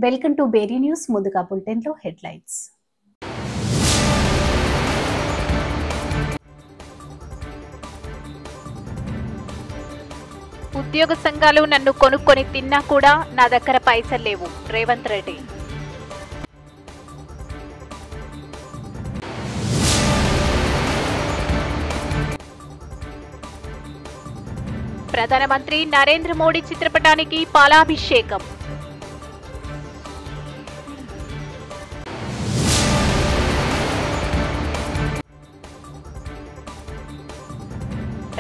Welcome to బేరీ news. ముందుగా బులెటిన్లో headlines. ఉద్యోగ సంఘాలు నన్ను కొనుక్కొని తిన్నా కూడా నా దగ్గర పైసలు లేవు. రేవంత్ రెడ్డి. ప్రధానమంత్రి నరేంద్ర మోడీ చిత్రపటానికి పాలాభిషేకం.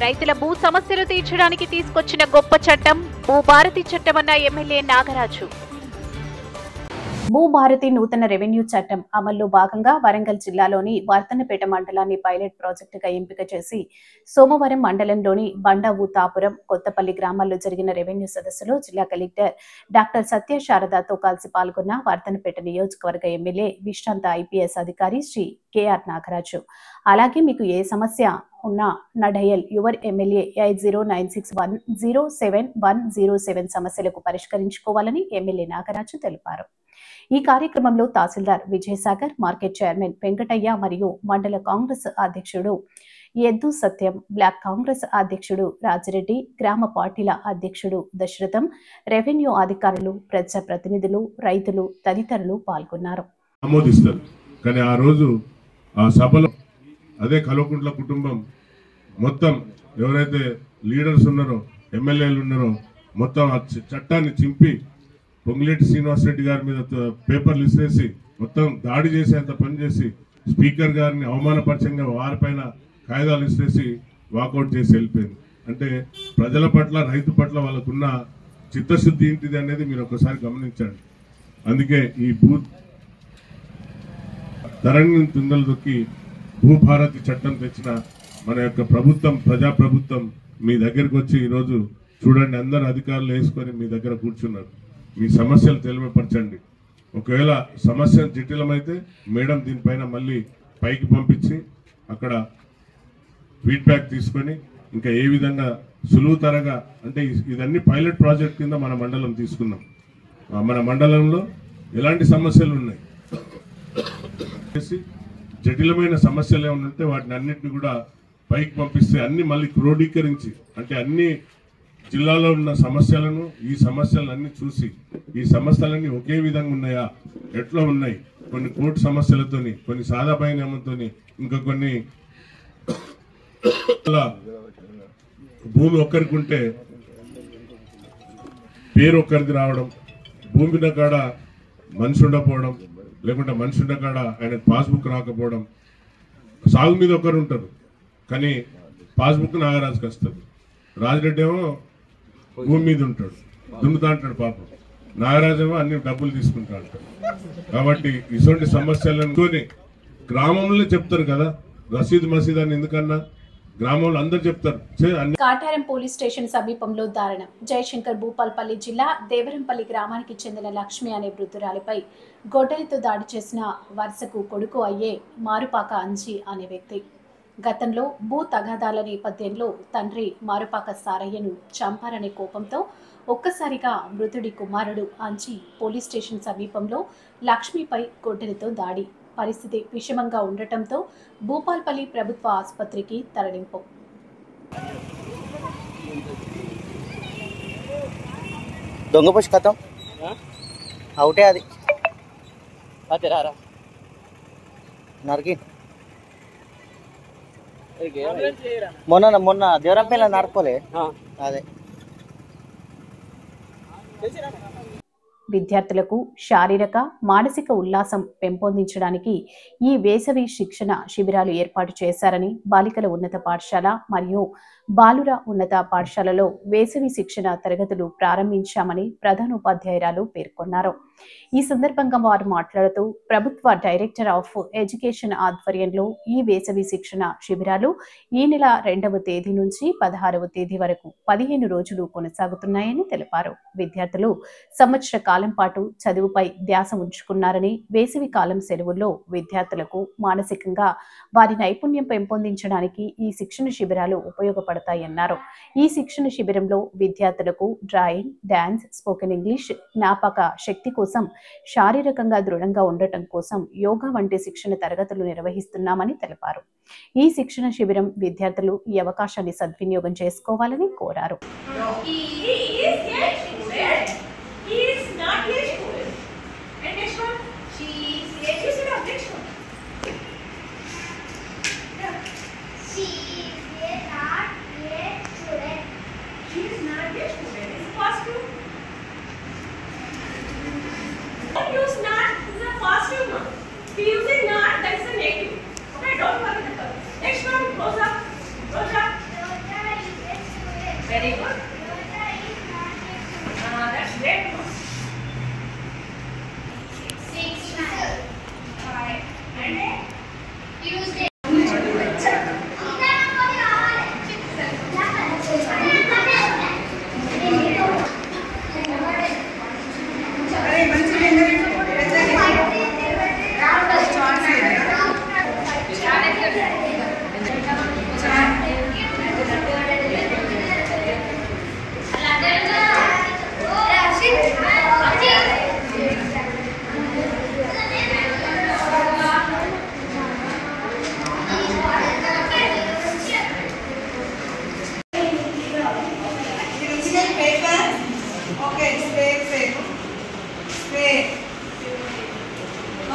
రైతుల భూ సమస్యలు తీర్చడానికి తీసుకొచ్చిన గొప్ప చట్టం భూభారతి చట్టమన్న ఎమ్మెల్యే నాగరాజు. భూభారతి నూతన రెవెన్యూ చట్టం అమల్లో భాగంగా వరంగల్ జిల్లాలోని వర్తనపేట మండలాన్ని పైలట్ ప్రాజెక్టుగా ఎంపిక చేసి సోమవారం మండలంలోని బండావుతాపురం, కొత్తపల్లి గ్రామాల్లో జరిగిన రెవెన్యూ సదస్సులో జిల్లా కలెక్టర్ డాక్టర్ సత్య శారదాతో కలిసి పాల్గొన్న వర్తనపేట నియోజకవర్గ ఎమ్మెల్యే విశ్రాంత ఐపీఎస్ అధికారి శ్రీ కెఆర్ నాగరాజు. అలాగే మీకు ఏ సమస్య ఉన్నా నా డయల్ యువర్ ఎమ్మెల్యే 8096107107 సమస్యలకు పరిష్కరించుకోవాలని ఎమ్మెల్యే నాగరాజు తెలిపారు. ఈ కార్యక్రమంలో తహసీల్దార్ విజయసాగర్, మార్కెట్ చైర్మన్ వెంకటయ్య మరియు మండల కాంగ్రెస్ అధ్యక్షుడు ఎద్దు సత్యం, బ్లాక్ కాంగ్రెస్ అధ్యక్షుడు రాజిరెడ్డి, గ్రామ పార్టీల అధ్యక్షుడు దశరథం, రెవెన్యూ అధికారులు, ప్రజా ప్రతినిధులు, రైతులు తదితరులు పాల్గొన్నారు. కానీ ఆ రోజు ఆ సభలో అదే కల్వకుంట్ల కుటుంబం మొత్తం ఎవరైతే లీడర్స్ ఉన్నారో, ఎమ్మెల్యేలు ఉన్నారో మొత్తం ఆ చట్టాన్ని చింపి పొంగులేటి శ్రీనివాసరెడ్డి గారి మీద పేపర్లు ఇసిరేసి మొత్తం దాడి చేసేంత పని చేసి స్పీకర్ గారిని అవమానపరచంగా వారిపైన కాయిదాలు ఇసిరేసి వాకౌట్ చేసి వెళ్ళిపోయింది. అంటే ప్రజల పట్ల, రైతు పట్ల వాళ్ళకున్న చిత్తశుద్ధి ఏంటిది అనేది మీరు ఒకసారి గమనించండి. అందుకే ఈ ధరణి తుంగలు దొక్కి భూభారతి చట్టం తెచ్చిన మన యొక్క ప్రభుత్వం, ప్రజాప్రభుత్వం మీ దగ్గరికి వచ్చి ఈరోజు చూడండి, అందరు అధికారులు వేసుకొని మీ దగ్గర కూర్చున్నారు. మీ సమస్యలు తెలియపరచండి. ఒకవేళ సమస్య జటిలమైతే మేడం దీనిపైన మళ్ళీ పైకి పంపించి అక్కడ ఫీడ్బ్యాక్ తీసుకొని ఇంకా ఏ విధంగా సులువుతరగా, అంటే ఇదన్నీ పైలట్ ప్రాజెక్ట్ కింద మన మండలం తీసుకున్నాం. మన మండలంలో ఎలాంటి సమస్యలు ఉన్నాయి, జటిలమైన సమస్యలు ఏమైనా ఉంటే వాటిని అన్నింటినీ కూడా పైకి పంపిస్తే అన్ని మళ్ళీ క్రోడీకరించి, అంటే అన్ని జిల్లాలో ఉన్న సమస్యలను, ఈ సమస్యలను అన్ని చూసి ఈ సమస్యలన్నీ ఒకే విధంగా ఉన్నాయా, ఎట్లా ఉన్నాయి, కొన్ని కోర్టు సమస్యలతోని, కొన్ని సాదాబాయి నియమంతోని, ఇంకా కొన్ని భూమి ఒక్కరికి ఉంటే పేరు ఒక్కరిది రావడం, భూమిన కాడ మనిషి ఉండకపోవడం, లేకుంటే మనిషి ఉన్న కాడ ఆయనకు పాస్బుక్ రాకపోవడం, సాగు మీద ఒకరు ఉంటారు కానీ పాస్బుక్ నాగరాజుకి వస్తుంది, రాజిరెడ్డి ఏమో భూమి మీద ఉంటాడు, దున్నుతా అంటాడు పాపం, నాగరాజేమో అన్ని డబ్బులు తీసుకుంటా అంటాడు. కాబట్టి ఇటువంటి సమస్యలను గ్రామంలో చెప్తారు కదా, రసీద్ మసీద్ అని ఎందుకన్నా గ్రామంలో అందరు చెప్తారు. కాటారం పోలీస్ స్టేషన్ సమీపంలో దారుణం. జయశంకర్ భూపాల్పల్లి జిల్లా దేవరంపల్లి గ్రామానికి చెందిన లక్ష్మి అనే వృద్ధురాలిపై గొడ్డలితో దాడి చేసిన వరుసకు కొడుకు అయ్యే మారుపాక అంజి అనే వ్యక్తి గతంలో భూ తగాదాల నేపథ్యంలో తండ్రి మారుపాక సారయ్యను చంపారనే కోపంతో ఒక్కసారిగా మృతుడి కుమారుడు అంజి పోలీస్ స్టేషన్ సమీపంలో లక్ష్మిపై గొడ్డలితో దాడి. పరిస్థితి విషమంగా ఉండటంతో భూపాల్పల్లి ప్రభుత్వ ఆసుపత్రికి తరలింపు. దొంగ పుష్ కథం అవుటే అది నరికి మొన్న దేవరంపల్లి నడపలే అదే. విద్యార్థులకు శారీరక, మానసిక ఉల్లాసం పెంపొందించడానికి ఈ వేసవి శిక్షణ శిబిరాలు ఏర్పాటు చేశారని బాలికల ఉన్నత పాఠశాల మరియు బాలుర ఉన్నత పాఠశాలలో వేసవి శిక్షణ తరగతులు ప్రారంభించామని ప్రధానోపాధ్యాయురాలు పేర్కొన్నారు. ఈ సందర్భంగా వారు మాట్లాడుతూ ప్రభుత్వ డైరెక్టర్ ఆఫ్ ఎడ్యుకేషన్ ఆధ్వర్యంలో ఈ వేసవి శిక్షణ శిబిరాలు ఈ నెల 2వ తేదీ నుంచి 16వ తేదీ వరకు 15 రోజులు కొనసాగుతున్నాయని తెలిపారు. విద్యార్థులు సంవత్సర కాలం పాటు చదువుపై ధ్యాస ఉంచుకున్నారని, వేసవి కాలం సెలవుల్లో విద్యార్థులకు మానసికంగా వారి నైపుణ్యం పెంపొందించడానికి ఈ శిక్షణ శిబిరాలు ఉపయోగపడతాయన్నారు. ఈ శిక్షణ శిబిరంలో విద్యార్థులకు డ్రాయింగ్, డాన్స్, స్పోకెన్ ఇంగ్లీష్, జ్ఞాపక శక్తి కోసం కోసం శారీరకంగా దృఢంగా ఉండటం కోసం యోగా వంటి శిక్షణ తరగతులు నిర్వహిస్తున్నామని తెలిపారు. ఈ శిక్షణ శిబిరం విద్యార్థులు ఈ అవకాశాన్ని సద్వినియోగం చేసుకోవాలని కోరారు. Use not in the positive one. If you using not, that is a negative. Okay, don't forget the color. Next one, Rosa. Rosa. Very good. That's great. 6, 5, and Tuesday.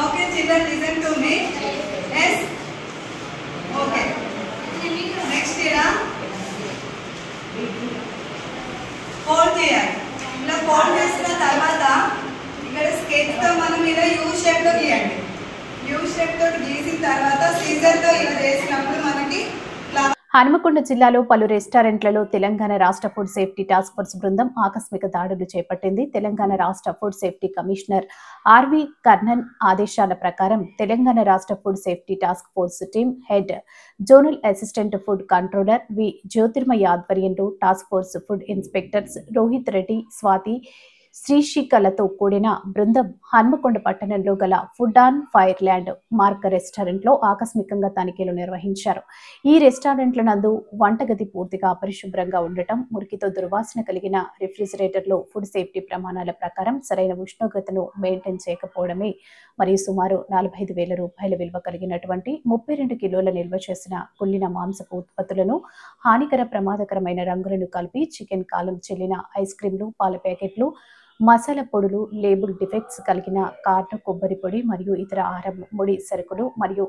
Okay, children, listen to me. Yes. Okay. Next here. Fold చేయాలి. ఇలా fold చేసిన తర్వాత ఇక్కడ sketch తో మనం ఇలా U shape తో గీయండి. యూ షేప్ తో గీసిన తర్వాత సీజర్ తో ఇలా చేసినప్పుడు మనకి హనుమకొండ జిల్లాలో పలు రెస్టారెంట్లలో తెలంగాణ రాష్ట్ర ఫుడ్ సేఫ్టీ టాస్క్ ఫోర్స్ బృందం ఆకస్మిక దాడులు చేపట్టింది. తెలంగాణ రాష్ట్ర food safety commissioner RV Karnan ఆదేశాల ప్రకారం తెలంగాణ రాష్ట్ర food safety task force team head zonal assistant food controller V Jyothirmaya ఆధ్వర్యంలో task force food inspectors Rohit Reddy, Swathi, శ్రీశిఖలతో కూడిన బృందం హన్మకొండ పట్టణంలో గల food on fire landmark restaurant లో ఆకస్మికంగా తనిఖీలు నిర్వహించారు. ఈ రెస్టారెంట్ల నందు వంటగది పూర్తిగా అపరిశుభ్రంగా ఉండటం, మురికితో దుర్వాసన కలిగిన రిఫ్రిజిరేటర్లో ఫుడ్ సేఫ్టీ ప్రమాణాల ప్రకారం సరైన ఉష్ణోగ్రతను మెయింటైన్ చేయకపోవడమే మరియు సుమారు 45,000 రూపాయల విలువ కలిగినటువంటి 32 కిలోల నిల్వ చేసిన కుళ్ళిన మాంసపు ఉత్పత్తులను, హానికర ప్రమాదకరమైన రంగులను కలిపి చికెన్ కాలం చెల్లిన ఐస్ క్రీంలు, పాల ప్యాకెట్లు, మసాలా పొడులు, లేబుల్ డిఫెక్ట్స్ కలిగిన కార్న్, కొబ్బరి పొడి మరియు ఇతర ఆహారం ముడి సరుకులు మరియు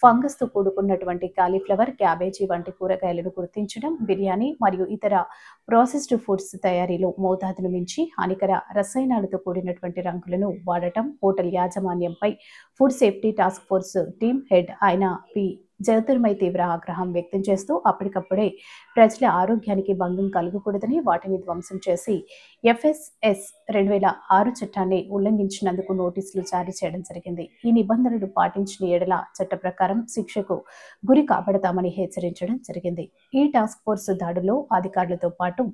ఫంగస్ తో కూడుకున్నటువంటి కాలీఫ్లవర్, క్యాబేజీ వంటి కూరగాయలను గుర్తించడం, బిర్యానీ మరియు ఇతర ప్రాసెస్డ్ ఫుడ్స్ తయారీలో మోతాదును మించి హానికర రసాయనాలతో కూడినటువంటి రంగులను వాడటం, హోటల్ యాజమాన్యంపై food safety task force team head అయిన పి జ్యోతిర్మయ్ తీవ్ర ఆగ్రహం వ్యక్తం చేస్తూ అప్పటికప్పుడే ప్రజల ఆరోగ్యానికి భంగం కలగకూడదని వాటిని ధ్వంసం చేసి FSS 2006 చట్టాన్ని ఉల్లంఘించినందుకు నోటీసులు జారీ చేయడం జరిగింది. ఈ నిబంధనలు పాటించిన ఎడల చట్ట ప్రకారం శిక్షకు గురి కాబడతామని హెచ్చరించడం జరిగింది. ఈ టాస్క్ ఫోర్స్ దాడుల్లో అధికారులతో పాటు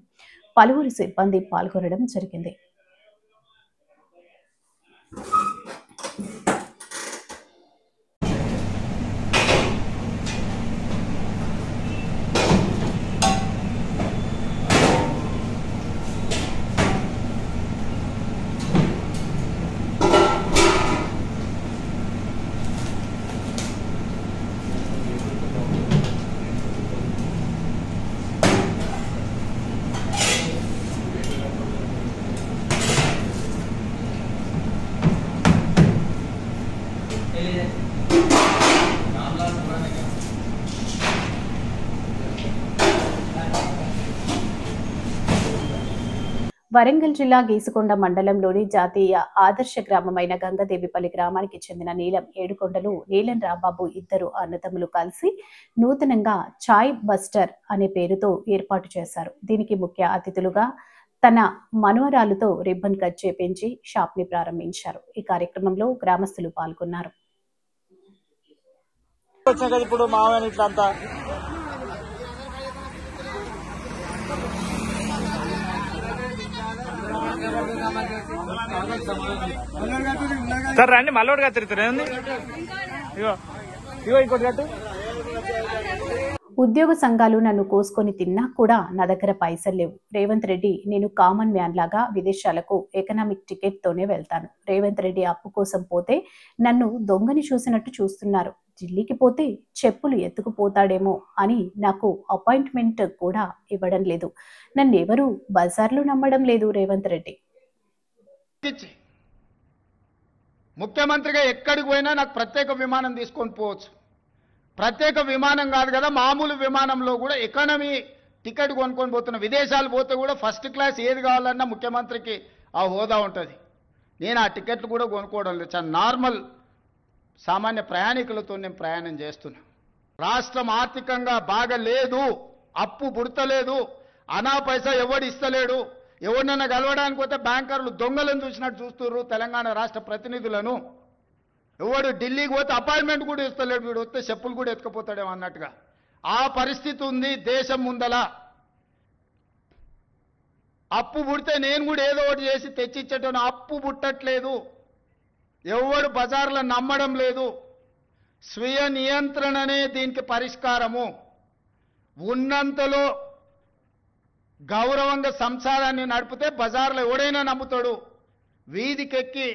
పలువురు సిబ్బంది పాల్గొనడం జరిగింది. వరంగల్ జిల్లా గీసుకొండ మండలంలోని జాతీయ ఆదర్శ గ్రామమైన గంగదేవిపల్లి గ్రామానికి చెందిన నీలం ఏడుకొండలు, నీలం రాంబాబు ఇద్దరు అన్నదమ్ములు కలిసి నూతనంగా చాయ్ బస్టర్ అనే పేరుతో ఏర్పాటు చేశారు. దీనికి ముఖ్య అతిథులుగా తన మనవరాలతో రిబ్బన్ కట్ చేపించి షాప్ ని ప్రారంభించారు. ఈ కార్యక్రమంలో గ్రామస్తులు పాల్గొన్నారు. సార్ రండి, మళ్ళీ తిరుగుతారు. ఇగో ఇగో ఇంకోటి కట్టు. ఉద్యోగ సంఘాలు నన్ను కోసుకొని తిన్నా కూడా నా దగ్గర పైసలు లేవు. రేవంత్ రెడ్డి, నేను కామన్ మ్యాన్ లాగా విదేశాలకు ఎకనామిక్ టికెట్ తోనే వెళ్తాను. రేవంత్ రెడ్డి అప్పు కోసం పోతే నన్ను దొంగని చూసినట్టు చూస్తున్నారు. ఢిల్లీకి పోతే చెప్పులు ఎత్తుకుపోతాడేమో అని నాకు అపాయింట్మెంట్ కూడా ఇవ్వడం లేదు. నన్ను ఎవరు బజార్లో నమ్మడం లేదు రేవంత్ రెడ్డి. ముఖ్యమంత్రిగా ఎక్కడికి పోయినా నాకు ప్రత్యేక విమానం తీసుకొని పోవచ్చు. ప్రత్యేక విమానం కాదు కదా, మామూలు విమానంలో కూడా ఎకానమీ టికెట్ కొనుక్కొని పోతున్నా. విదేశాలు పోతే కూడా ఫస్ట్ క్లాస్ ఏది కావాలన్నా ముఖ్యమంత్రికి ఆ హోదా ఉంటుంది. నేను ఆ టికెట్లు కూడా కొనుక్కోవడం లేదు. చాలా నార్మల్ సామాన్య ప్రయాణికులతో నేను ప్రయాణం చేస్తున్నా. రాష్ట్రం ఆర్థికంగా బాగా లేదు, అప్పు పుడతలేదు, అనా పైసా ఎవడు ఇస్తలేడు. ఎవరినైనా కలవడానికి పోతే బ్యాంకర్లు దొంగలను చూసినట్టు చూస్తున్నారు తెలంగాణ రాష్ట్ర ప్రతినిధులను. ఎవడు ఢిల్లీకి పోతే అపాయింట్మెంట్ కూడా ఇస్తలేడు, వీడు వస్తే చెప్పులు కూడా ఎత్తుకుపోతాడేమో అన్నట్టుగా ఆ పరిస్థితి ఉంది దేశం ముందల. అప్పు పుడితే నేను కూడా ఏదో ఒకటి చేసి తెచ్చిచ్చేటోను, అప్పు పుట్టట్లేదు. ఎవడు బజార్లో నమ్మడం లేదు. స్వీయ నియంత్రణనే దీనికి పరిష్కారము. ఉన్నంతలో గౌరవంగా సంసారాన్ని నడిపితే బజార్లో ఎవడైనా నమ్ముతాడు. వీధికెక్కి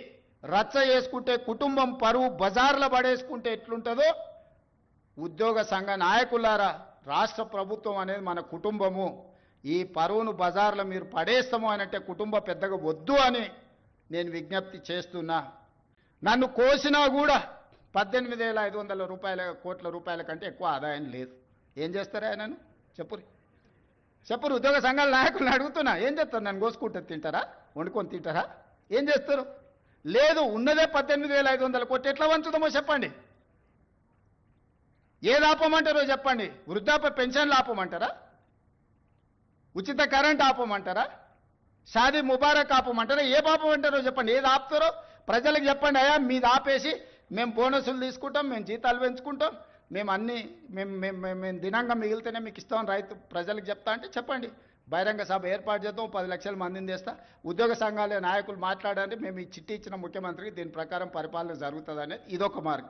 రచ్చ చేసుకుంటే కుటుంబం పరువు బజార్లో పడేసుకుంటే ఎట్లుంటుందో, ఉద్యోగ సంఘ నాయకులారా, రాష్ట్ర ప్రభుత్వం అనేది మన కుటుంబము. ఈ పరువును బజార్లో మీరు పడేస్తాము అనంటే కుటుంబ పెద్దగా వద్దు అని నేను విజ్ఞప్తి చేస్తున్నా. నన్ను కోసినా కూడా 18,500 కోట్ల రూపాయల కంటే ఎక్కువ ఆదాయం లేదు. ఏం చేస్తారా ఆయనను చెప్పురు ఉద్యోగ సంఘాల నాయకులను అడుగుతున్నా, ఏం చేస్తారు? నన్ను కోసుకుంటే తింటారా? వండుకొని తింటారా? ఏం చేస్తారు? లేదు, ఉన్నదే 18,500 కోట్లు. ఎట్లా వంచుదామో చెప్పండి. ఏది ఆపమంటారో చెప్పండి. వృద్ధాప్య పెన్షన్లు ఆపమంటారా? ఉచిత కరెంట్ ఆపమంటారా? షాదీ ముబారక్ ఆపమంటారా? ఏ ఆపమంటారో చెప్పండి. ఏది ఆపుతారో ప్రజలకు చెప్పండి. అయ్యా మీది ఆపేసి మేము బోనసులు తీసుకుంటాం, మేము జీతాలు పెంచుకుంటాం, మేము అన్నీ మేము దినంగా మిగిలితేనే మీకు ఇస్తామని రైతు ప్రజలకు చెప్తా అంటే చెప్పండి. బహిరంగ సభ ఏర్పాటు చేద్దాం, 10 లక్షల మందిని తెస్తా. ఉద్యోగ సంఘాల నాయకులు మాట్లాడండి, మేము ఈ చిట్టి ఇచ్చిన ముఖ్యమంత్రికి దీని ప్రకారం పరిపాలన జరుగుతుంది అనేది ఇదొక మార్గం.